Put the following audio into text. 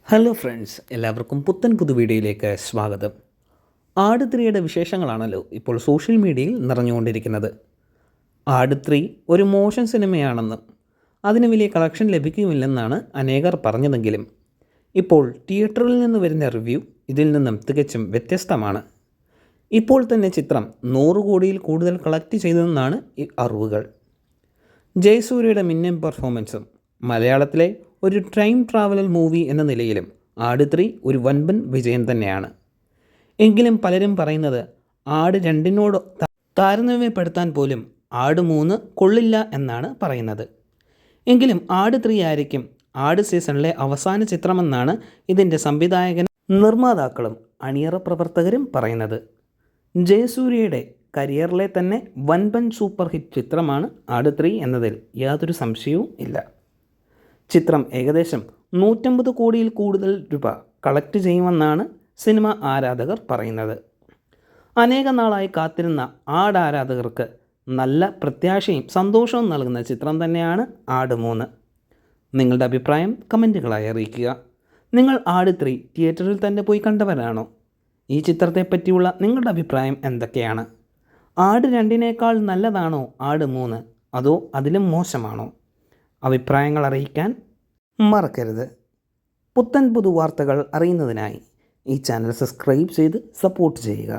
Hello friends, എല്ലാവർക്കും പുത്തൻ പുതു വീഡിയോയിലേക്ക് സ്വാഗതം. ആട് 3യുടെ വിശേഷങ്ങളാണല്ലോ ഇപ്പോൾ സോഷ്യൽ മീഡിയയിൽ നിറഞ്ഞുകൊണ്ടിരിക്കുന്നത്. ആട് 3 ഒരു മോശം സിനിമയാണെന്നും അതിന് വലിയ കളക്ഷൻ ലഭിക്കുമില്ലെന്നാണ് അനേകർ പറഞ്ഞതെങ്കിലും ഇപ്പോൾ തിയേറ്ററിൽ നിന്ന് വരുന്ന റിവ്യൂ ഇതിൽ നിന്നും തികച്ചും വ്യത്യസ്തമാണ്. ഇപ്പോൾ തന്നെ ചിത്രം 100 കോടിയിൽ കൂടുതൽ കളക്ട് ചെയ്തതെന്നാണ് ഈ അറിവുകൾ. ജയസൂര്യയുടെ മിന്നൻ പെർഫോമൻസും മലയാളത്തിലെ ഒരു ടൈം ട്രാവലർ മൂവി എന്ന നിലയിലും ആട് 3 ഒരു വൻപൻ വിജയം തന്നെയാണ്. എങ്കിലും പലരും പറയുന്നത് ആട് 2നോട് താരതമ്യപ്പെടുത്താൻ പോലും ആട് 3 കൊള്ളില്ല എന്നാണ് പറയുന്നത്. എങ്കിലും ആട് 3 ആയിരിക്കും ആട് സീസണിലെ അവസാന ചിത്രമെന്നാണ് ഇതിൻ്റെ സംവിധായകനും നിർമ്മാതാക്കളും അണിയറ പ്രവർത്തകരും പറയുന്നത്. ജയസൂര്യയുടെ കരിയറിലെ തന്നെ വൻപൻ സൂപ്പർ ഹിറ്റ് ചിത്രമാണ് ആട് 3 എന്നതിൽ യാതൊരു സംശയവും ഇല്ല. ചിത്രം ഏകദേശം 150 കോടിയിൽ കൂടുതൽ രൂപ കളക്ട് ചെയ്യുമെന്നാണ് സിനിമ ആരാധകർ പറയുന്നത്. അനേക നാളായി കാത്തിരുന്ന ആട് ആരാധകർക്ക് നല്ല പ്രത്യാശയും സന്തോഷവും നൽകുന്ന ചിത്രം തന്നെയാണ് ആട് 3. നിങ്ങളുടെ അഭിപ്രായം കമൻറ്റുകളായി അറിയിക്കുക. നിങ്ങൾ ആട് 3 തിയേറ്ററിൽ തന്നെ പോയി കണ്ടവരാണോ? ഈ ചിത്രത്തെ പറ്റിയുള്ള നിങ്ങളുടെ അഭിപ്രായം എന്തൊക്കെയാണ്? ആട് 2നേക്കാൾ നല്ലതാണോ ആട് 3, അതോ അതിലും മോശമാണോ? അഭിപ്രായങ്ങൾ അറിയിക്കാൻ മറക്കരുത്. പുത്തൻ പുതു വാർത്തകൾ അറിയുന്നതിനായി ഈ ചാനൽ സബ്സ്ക്രൈബ് ചെയ്ത് സപ്പോർട്ട് ചെയ്യുക.